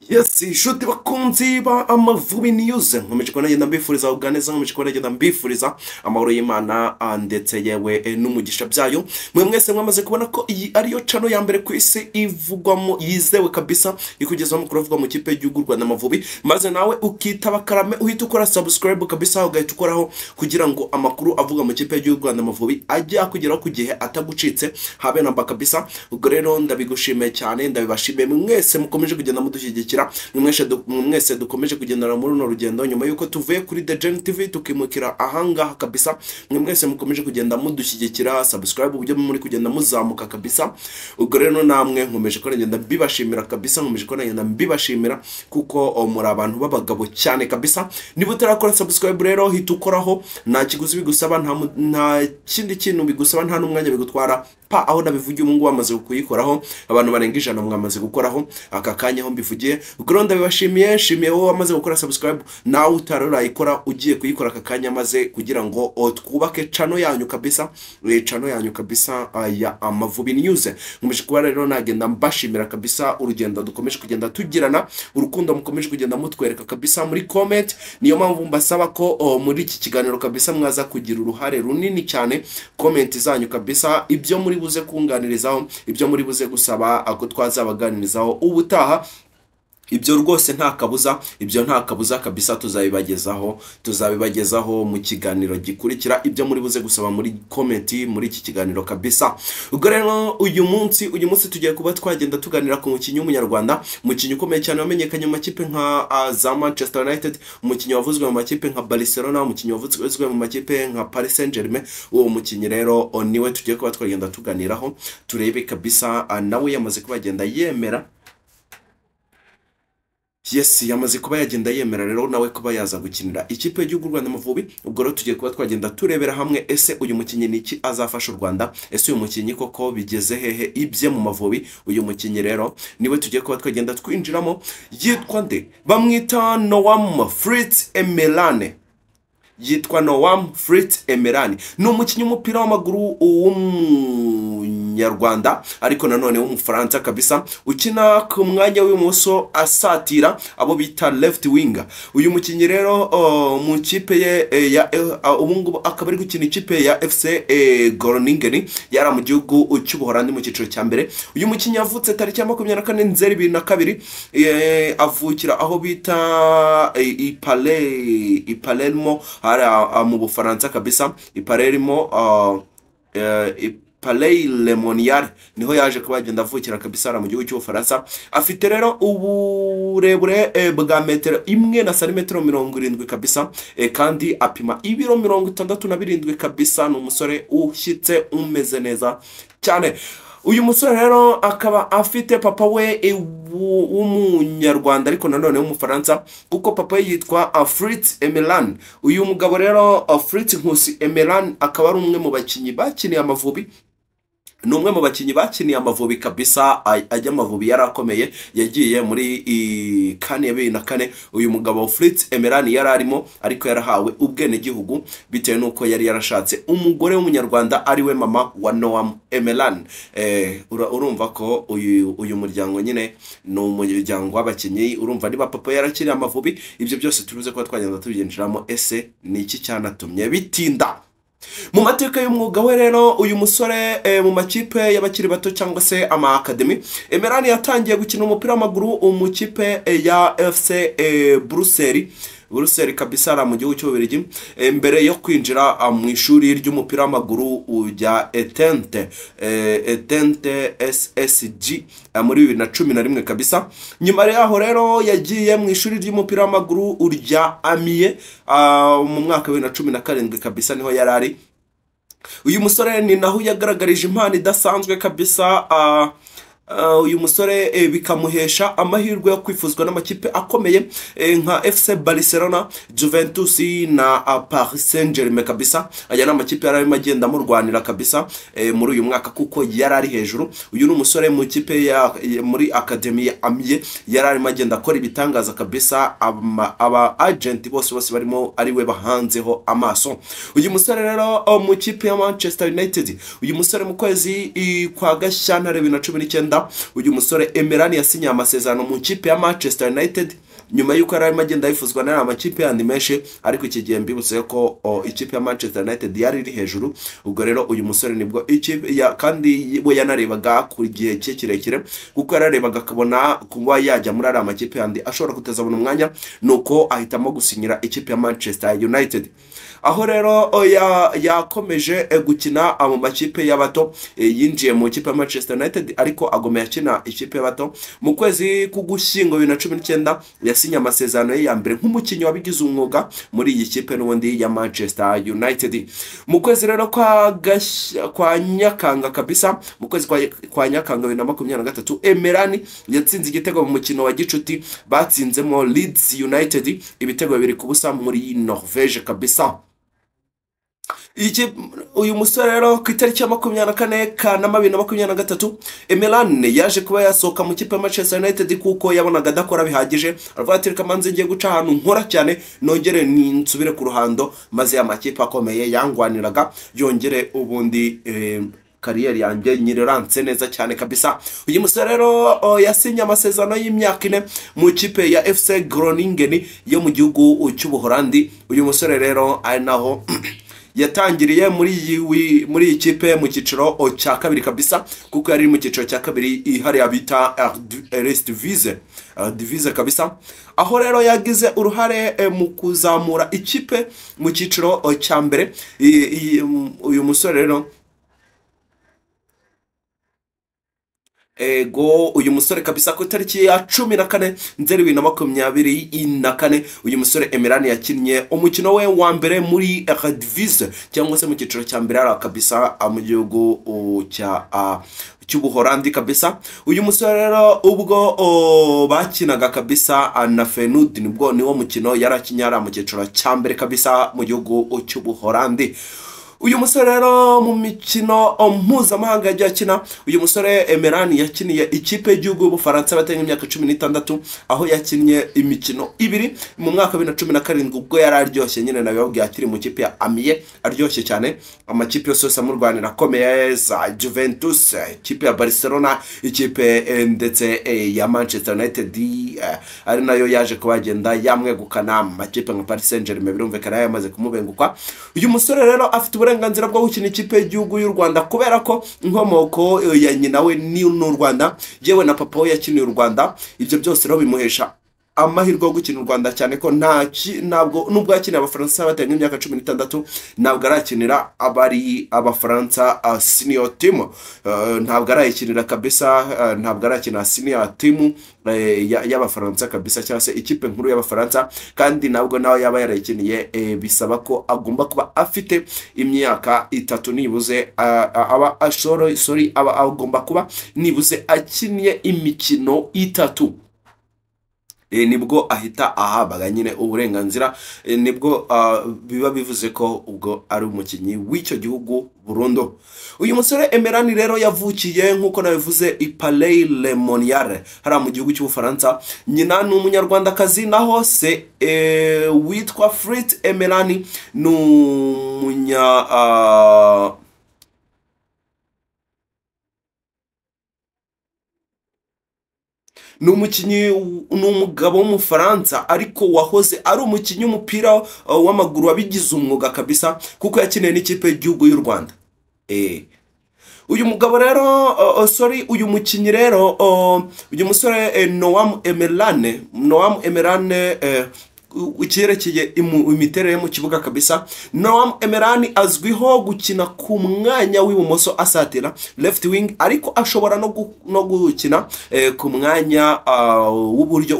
Yes, inshuti bakunzi ba Amavubi News nkomeje kubona ngenda mbifuriza uganeza nkomeje kubona ngenda mbifuriza amahoro y'Imana ndetse yewe n'umugisha byayo mwe mwese mwamaze kubona ko iyi ariyo channel ya mbere ku isi ivugwamo yizewe kabisa ikugezamo kuravugwa mu kipe y'Igihugu Rwanda Amavubi maze nawe ukitaba karame uhita ukora subscribe kabisa ugahita ukoraho kugira ngo amakuru avuga mu kipe y'Igihugu Rwanda Amavubi ajye akugeraho ku gihe atagucitse habe namba kabisa. Ubwo rero ndabigushimiye cyane ndabibashimiye mwese mukomeje kugenda mudushyigikira mwese dukomeje kugendana muri runo rugendo nyuma yuko tuvuye kuri The Gen TV tukimukira ahangaha kabisa. Mwese mukomeje kugenda mudushyigikira subscribe uburyo muri kugenda muzamuka kabisa. Ubwo rero namwe nkomeje ko ngenda mbibashimira kabisa, nkomeje ko ngenda mbibashimira kuko muri abantu babagabo cyane kabisa. Niba utarakora subscribe rero hita ukoraho, nta kiguzi bigusaba, nta kindi kintu bigusaba, nta n'umwanya bigutwara pa aho nabivugiye umungu wamaze kuyikoraho abantu barenga 100 mwamaze gukoraho aka kanya ho mbivugiye. Ubwo rero ndabibashimiye, nshimiye wowe wamaze gukora subscribe, nawe utarayikora ugiye kuyikora aka kanya maze kugira ngo twubake channel yanyu kabisa, channel yanyu kabisa ya Amavubi News. Nkomeje kuba rero nagenda mbashimira kabisa urugendo dukomeje kugenda tugirana, urukundo mukomeje kugenda mutwereka kabisa muri comment. Niyo mpamvu mbasaba ko muri iki kiganiro kabisa mwaza kugira uruhare runini cyane, comment zanyu kabisa, ibyo muri buze kunganirizaho, ibyo muri buze gusaba ako twazabaganirizaho ubutaha, ibyo rwose nta kabuza, ibyo nta kabuza kabisa tuzabibagezaho mu kiganiro gikurikira, ibyo muri buze gusaba muri comment muri iki kiganiro kabisa. Ubwo rero uyu munsi tugiye kuba twagenda tuganira ku mukinyi w'umunyarwanda, mukinyi ukomeye cyane wamenyekanye mu makipe nka za Manchester United, mukinyi wavuzwe mu makipe nka Barcelona, mukinyi wavuzwe mu makipe nka Paris Saint-Germain. Uwo mukinyi rero niwe tugiye kuba twagenda tuganiraho, turebe kabisa nawe yamaze kubagenda yemera. Yes, yamaze kuba yagenda yemera rero nawe kuba yaza gukinira ikipe y'Igihugu Rwanda Amavubi. Ubwo rero tugiye kuba twagenda turebera hamwe ese uyu mukinyi niki azafasha u Rwanda, ese uyu mukinyi koko bigeze hehe ibye mu Mavubi. Uyu mukinyi rero niwe tugiye kuba twagenda twinjiramo, yitwa nde? Bamwita Noam Fritz Emelane, yitwa Noam Fritz Emelane. Ni umukinyi w'umupira w'amaguru w'umunyarwanda ariko nanone w'umufaransa kabisa, ukina ku mwanya w'imoso asatira abo bita left winger. Uyu mukinyi rero mu kipe ye ya ubungu akaba ari gukina ikipe ya FC Groningen yara mu gihugu cy'Ubuholandi mu cyiciro cya mbere. Uyu mukinyi yavutse tariki ya 24 Nzeri 2002, avukira aho bita Palermo mu Bufaransa kabisa, Palais Le Monial niho yaje kubagenda avukira kabisa mu gihugu cy'Ubufaransa. Afite rero uburebure bwa metero 1 na santimetero 70 kabisa, kandi apima ibiro 67 kabisa. Ni umusore ushyitse umeze neza cyane. Uyu musore rero akaba afite papa we w'umunyarwanda ariko nanone w'umufaransa, kuko papa we yitwa Fritz Emelane. Uyu mugabo rero Fritz Nkusi Emelane akaba ari umwe mu bakinyi bakiniye Amavubi, ni umwe mu bakinyi bakiniye Amavubi kabisa. Ajya Amavubi yarakomeye, yagiye muri kane 2004. Uyu mugabo Fritz Emelane yararimo ariko yarahawe ubwene gihugu bitewe nuko yari yarashatse umugore w'umunyarwanda ari we mama wa Noam Emelane. Urumva ko uyu muryango nyine no umuryango w'abakinyi, urumva niba papa yarakiriye Amavubi, ibyo byose turuze ko twagenda tubyinjiramo. Ese ni iki cyanatumye bitinda mu mateka y'umwuga we rero? Uyu musore mu makipe y'abakiri bato cyangwa se ama academy, Emelane yatangiye gukina umupira w'amaguru mu kipe ya FC Bruxelles kabisa mu gihugu cy'Ububiligi, mbere yo kwinjira mu ishuri ry'umupira w'amaguru ujya Etente SSG muri 2011 kabisa. Nyuma yaho rero yagiye mu ishuri ry'umupira w'amaguru urya Amiens mu mwaka wa 2017 kabisa, niho yarari. Uyu musore ni naho yagaragarije impano idasanzwe kabisa. Uyu musore bikamuhesha amahirwe yo kwifuzwa n'amakipe akomeye nka FC Barcelona, Juventus na Paris Saint-Germain kabisa. Aya n'amakipe yararimo agenda murwanira kabisa muri uyu mwaka kuko yarari hejuru. Uyu ni umusore mu kipe ya muri Academy ya Amiens yararimo agenda akora ibitangaza kabisa, aba agent bose barimo ari we bahanzeho amaso. Uyu musore rero mu kipe ya Manchester United, uyu musore mu kwezi kwa Gashyantare 2019 cyenda uyu musore Emerani yasinye amasezerano mu kipe ya Manchester United nyuma yuko yari arimo agenda yifuzwa n'aya makipe yandi menshi, ariko iki gihe mbibutse ko ikipe ya Manchester United yari iri hejuru. Ubwo rero uyu musore nibwo kandi we yanarebaga ku gihe cye kirekire, kuko yararebaga akabona kuba yajya muri aya makipe yandi ashobora kutazabona umwanya, nuko ahitamo gusinyira ikipe ya Manchester United. Aho rero yakomeje gukina mu makipe y'abato, yinjiye mu kipe ya Manchester United ariko agomeye akina ikipe y'abato. Mu kwezi k'Ugushyingo 2019 yasinye amasezerano ye ya mbere nk'umukinnyi wabigize umwuga muri iyi kipe n'ubundi ya Manchester United. Mu kwezi rero kwa Nyakanga kabisa, mu kwezi kwa Nyakanga 2023 Emerani yatsinze igitego mu mukino wa gicuti batsinzemo Leeds United ibitego 2-0 muri Norvege kabisa. Uyu musore rero ku itariki ya 24 Kanama 2023 Emerani yaje kuba yasohoka mu kipe ya Manchester United kuko yabonaga adakora bihagije. Aravuga ati reka manze ngiye guca ahantu nkora cyane nongere nsubire ku ruhando, maze ya makipe akomeye yangwaniraga yongere ubundi kariyeri yanjye nyiriranse neza cyane kabisa. Uyu musore rero yasinye amasezerano y'imyaka 4 mu kipe ya FC Groningen yo mu gihugu cy'Ubuholandi. Uyu musore rero ari naho yatangiriye muri iyi kipe mu cyiciro cya kabiri kabisa, kuko yari mu cyiciro cya kabiri hari abita Eredivisie kabisa. Aho rero yagize uruhare mu kuzamura ikipe mu cyiciro cya mbere. Uyu musore rero uyu musore kabisa ku itariki ya 14 Nzeri 2024 uyu musore Emerani yakinnye umukino we wa mbere muri Eredivisie cyangwa se mu cyiciro cya mbere ara kabisa mu gihugu cy'Ubuholandi kabisa. Uyu musore rero ubwo bakinaga kabisa na Feyenoord nibwo niwo mukino yarakinyara mu cyiciro cya mbere kabisa mu gihugu cy'Ubuholandi. Uyu musore rero mu mikino mpuzamahanga yagiye akina, uyu musore Emerani yakiniye ikipe y'igihugu y'Ubufaransa batenga imyaka 16, aho yakinnye imikino 2 mu mwaka wa 2017 ubwo yari aryoshye nyine nabibabwiye akiri mu kipe ya Amiens aryoshye cyane. Amakipe yose mu Rwanda akomeye za Juventus, ikipe ya Barcelona, ikipe ndetse ya Manchester United ari nayo yaje kubagenda yamwegukana. Amakipe nka Paris Saint-Germain birumvikana yamaze kumubenguka. Uyu musore rero afite uburenganzira bwo gukina ikipe y'igihugu y'u Rwanda kubera ko inkomoko ya nyina we ni n'u Rwanda, yewe na papa we yakiniye u Rwanda. Ibyo byose rero bimuhesha amahirwe yo gukina u Rwanda, cyane ko ntabwo nubwo yakiniye Abafaransa batenga imyaka 16 ntabwo arakinira abari Abafaransa senior team, ntabwo arayikinira kabisa, ntabwo arakina senior team y'Abafaransa kabisa cyangwa se ikipe nkuru y'Abafaransa. Kandi nabwo nawe yaba yarayikiniye bisaba ko agomba kuba afite imyaka 3 nibuze, aba agomba kuba nibuze akiniye imikino 3 nibwo ahita ahabaga nyine uburenganzira, nibwo biba bivuze ko ubwo ari umukinnyi w'icyo gihugu burundu. Uyu musore Emerani rero yavukiye nkuko nabivuze i Paris-le-Monial hari mu gihugu cy'Ubufaransa. Nyina ni umunyarwandakazi naho se witwa Frit Emerani ni umugabo w'Umufaransa ariko wahoze ari umukinnyi w'umupira w'amaguru wabigize umwuga kabisa, kuko yakineye n'ikipe y'igihugu y'u Rwanda. Uyu mugabo rero uyu mukinnyi rero uyu musore Noam Emerane ukirekeye imiterere mu kibuga kabisa. Noam Emerani azwiho gukina ku mwanya w'ibumoso asatira left wing, ariko ashobora no gukina ku mwanya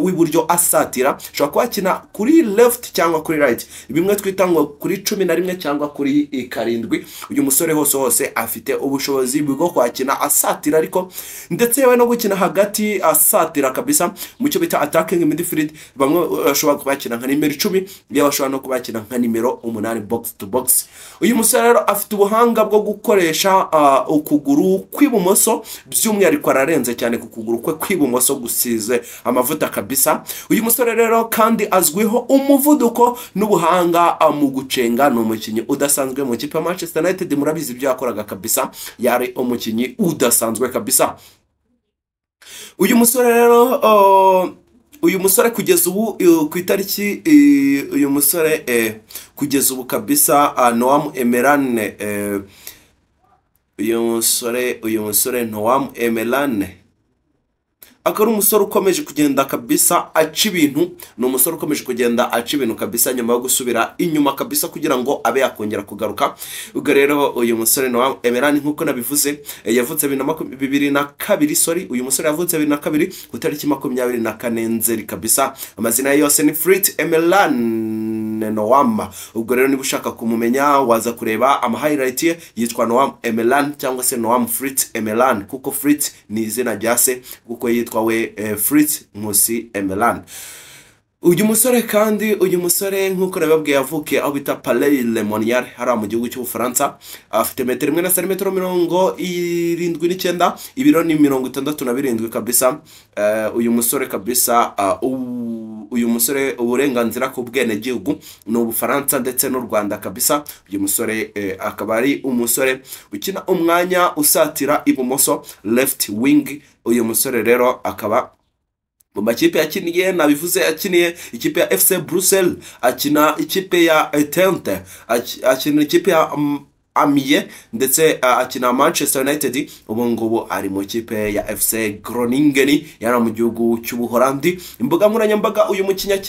w'iburyo asatira. Ashobora kwakina kuri left cyangwa kuri right, bimwe twita ngo kuri 11 cyangwa kuri 7. Uyu musore hose afite ubushobozi bwo kwakina asatira ariko ndetse yewe no gukina hagati asatira kabisa mu cyo bita attacking midfield. Bamwe bashobora kwakina nka nimero 10, yabashobora no kubakina nka nimero 8 box to box. Uyu musore rero afite ubuhanga bwo gukoresha ukuguru kw'ibumoso, by'umwihariko ararenze cyane ku kuguru kwe kw'ibumoso gusize amavuta kabisa. Uyu musore rero kandi azwiho umuvuduko n'ubuhanga mu gucenga. Ni umukinnyi udasanzwe mu kipe ya Manchester United, murabizi ibyo yakoraga kabisa, yari umukinnyi udasanzwe kabisa. uyu musore rero uyu musore kugeza ubu ku itariki uyu musore kugeza ubu kabisa Noam Emelane uyu musore Noam Emelane akaba ari umusore ukomeje kugenda kabisa aca ibintu, ni umusore ukomeje kugenda aca ibintu kabisa nyuma yo gusubira inyuma kabisa kugira ngo abe yakongera kugaruka. Ubwo rero uyu musore Noam Emelane nk'uko nabivuze yavutse 2022 uyu musore yavutse 2022 ku tariki 24 Nzeri kabisa. Amazina ye yose ni Frit Emelane Noam. Ubwo rero niba ushaka kumumenya waza kureba ama highlight ye, yitwa Noam Emelane cyangwa se Noam Frit Emelane kuko Frit ni izina rya se kuko yitwa we Frit Nkusi Emelane. Uyu musore kandi uyu musore nk'uko nababwiye yavukiye aho bita Palais Le Monial hari mu gihugu cy'Ubufaransa. Afite metero 1 na santimetero 79, ibiro ni 67 kabisa. Uyu musore kabisa uyu musore uburenganzira ku bwene gihugu no Ubufaransa ndetse n'u Rwanda kabisa. Uyu musore akaba ari umusore ukina umwanya usatira ibumoso left wing. Uyu musore rero akaba mu makipe yakiniye nabivuze akiniye ikipe ya FC Bruxelles, akina ikipe ya Tente, akina ikipe ya Amiens ndetse akina Manchester United. Ubu ngubu ari mu kipe ya FC Groningen yana mu gihugu cy'Ubuholandi. Imbuga nkoranyambaga uyu mukinnyi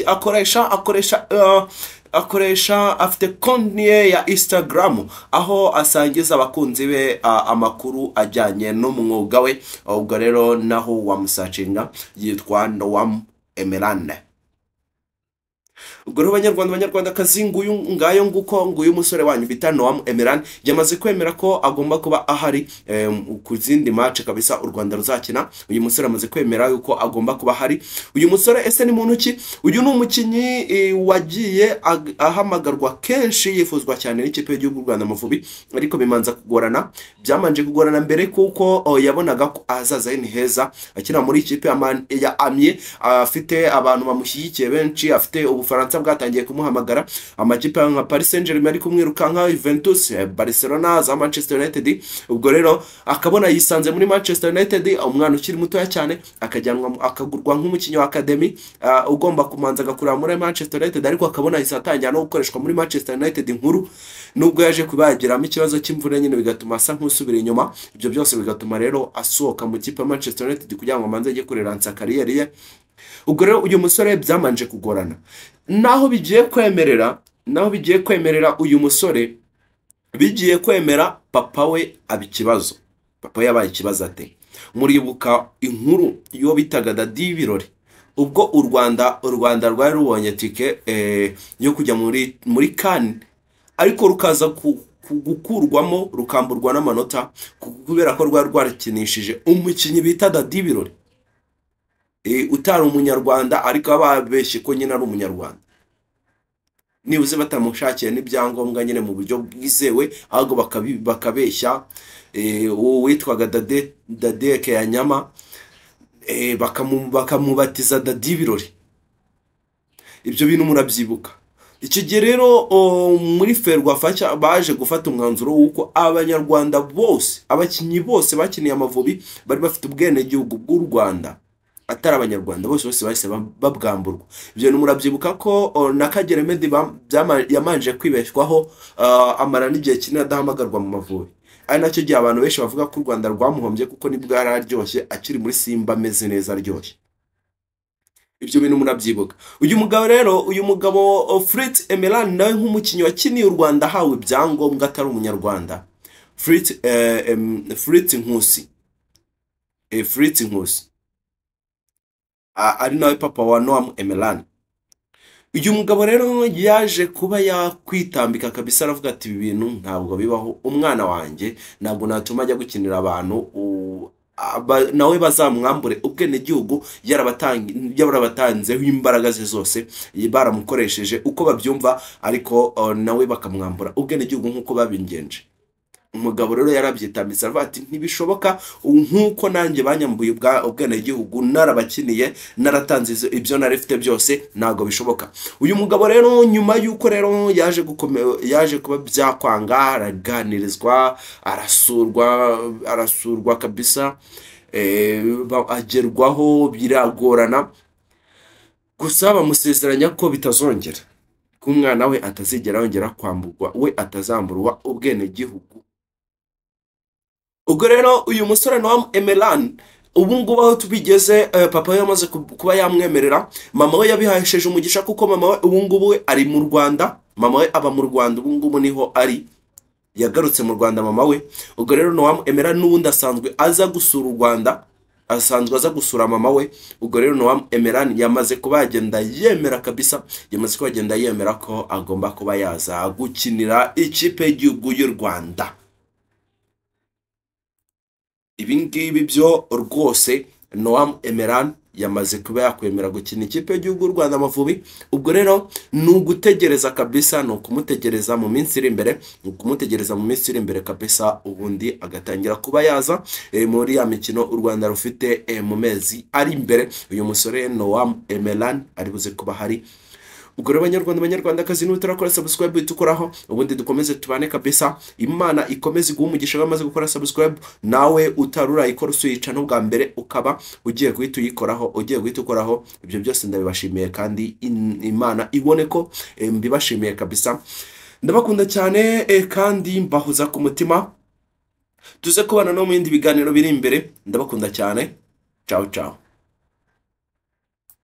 akoresha afite konti ya Instagram aho asangiza abakunzi be amakuru ajyanye n'umwuga we. Ubwo rero naho wamusacinga yitwa Noam Emelane. Ubwo rero Banyarwanda kazi ngayo nguko nguyu musore wanyu bita Noam Emelane yamaze kwemera ko agomba kuba ahari ku zindi match kabisa u Rwanda ruzakina. Uyu musore amaze kwemera yuko agomba kuba ahari. Uyu musore ese ni muntu ki? Uyu ni umukinyi wagiye ahamagarwa kenshi yifuzwa cyane n'ikipe y'u Rwanda Amavubi, ariko bimanza kugorana. Byamanje kugorana mbere kuko yabonaga ko azaza ni heza akina muri ikipe ya Amiens, afite abantu bamushyigikiye benshi, afite Ubufaransa bwatangiye kumuhamagara, amakipe nka Paris Saint-Germain ari kumwirukanka, Juventus, Barcelona, za Manchester United. Ubwo rero akabona yisanze muri Manchester United, umwana ukiri muto cyane akajyanwa akagurwa nk'umukinnyi wa academy ugomba kumanza gakura muri Manchester United, ariko akabona yisatangira no gukoreshwa muri Manchester United nkuru, nubwo yaje kubagiramo ikibazo cy'imvune nyine bigatuma asa nk'usubira inyuma. Ibyo byose bigatuma rero asohoka mu kipe Manchester United kugira ngo amanze ajye kureransa kariyeri ye. Ubwo rero uyu musore byamanje kugorana, naho bigiye kwemerera uyu musore bigiye kwemera papa we abikibazo. Papa yabaye ikibazo ate? Muribuka inkuru yo bitaga Dadi Birori, ubwo u Rwanda rwari rubonye tike yo kujya muri CAN, ariko rukaza gukurwamo rukamburwa n'amanota kubera ko rwari rwarakinishije umukinnyi bita Dadi Birori utari umunyarwanda, ariko babeshye ko nyine ari umunyarwanda. Nibuze batamushakiye n'ibyangombwa nyine mu buryo bwizewe, ahubwo bakabeshya witwaga Dadeke ya Nyama bakamubatiza Dadi Birori. Ibyo bintu murabyibuka. Icyo gihe rero muri Ferwafa baje gufata umwanzuro w'uko abanyarwanda bose, abakinnyi bose bakiniye Amavubi bari bafite ubwene gihugu bw'u Rwanda, atari abanyarwanda bose bahise babwamburwa. Ibyo murabyibuka ko na Kagere Medi yamanje kwibeshwaho amara n'igihe kinini adahamagarwa mu Mavubi. Ari nacyo gihe abantu benshi bavuga ko u Rwanda rwamuhombye kuko nibwo yararyoshye akiri muri Simba ameze neza aryoshye. Ibyo bintu murabyibuka. Uyu mugabo Frit Emelane nawe nk'umukinnyi wakiniye u Rwanda hawe ibyangombwa atari umunyarwanda. Frit Nkusi ari nawe papa wa Noam Emelane. Uyu mugabo rero yaje kuba yakwitambika kabisa, aravuga ati ibi bintu ntabwo bibaho, umwana wanjye ntabwo natuma ajya gukinira abantu nawe bazamwambure ubwene gihugu yarabatanzeho imbaraga ze zose, baramukoresheje uko babyumva, ariko nawe bakamwambura ubwene gihugu nk'uko babingenje. Umugabo rero yarabyitambitse avuga ati ntibishoboka, nk'uko nanjye banyambuye ubwene gihugu narabakiniye naratanze ibyo narifite byose, ntago bishoboka. Uyu mugabo rero nyuma y'uko rero yaje kuba byakwanga, araganirizwa, arasurwa kabisa. agerwaho biragorana, gusa bamusezeranya ko bitazongera, ko umwana we atazigera yongera kwamburwa, we atazamburwa ubwenegihugu. Ubwo rero uyu musore Noam Emelan ubu ngubu aho tubigeze, papa we yamaze kuba yamwemerera, mama we yabihesheje umugisha kuko mama we ubu ngubu we ari mu Rwanda, mama we aba mu Rwanda ubu ngubu niho ari, yagarutse mu Rwanda mama we. Ubwo rero Noam Emelan n'ubundi asanzwe aza gusura u Rwanda, asanzwe aza gusura mama we. Ubwo rero Noam Emelan yamaze kuba yagenda yemera kabisa, yamaze kuba yagenda yemera ko agomba kuba yaza gukinira ikipe y'igihugu y'u Rwanda. Ibi ngibi byo rwose Noam Emelan yamaze kuba yakwemera gukina ikipe y'igihugu y'u Rwanda Amavubi. Ubwo rero ni ugutegereza kabisa, ni ukumutegereza mu minsi iri imbere, ni ukumutegereza mu minsi iri imbere kabisa, ubundi agatangira kuba yaza muri ya mikino u Rwanda rufite mu mezi ari imbere. Uyu musore Noam Emelan ari buze kuba hari. Ubwo rero banyarwandakazi n'utarakora subscribe itukoraho, ubundi dukomeze tubane kabisa. Imana ikomeze guha umugisha bamaze gukora subscribe, nawe utarura ikora usuyica no bwa mbere ukaba ugiye guhita ukoraho. Ibyo byose ndabibashimiye kandi Imana ibone ko mbibashimiye kabisa. Ndabakunda cyane kandi mbahuza ku mutima. Tuze kubana no mu bindi biganiro biri imbere. Ndabakunda cyane. Ciao ciao.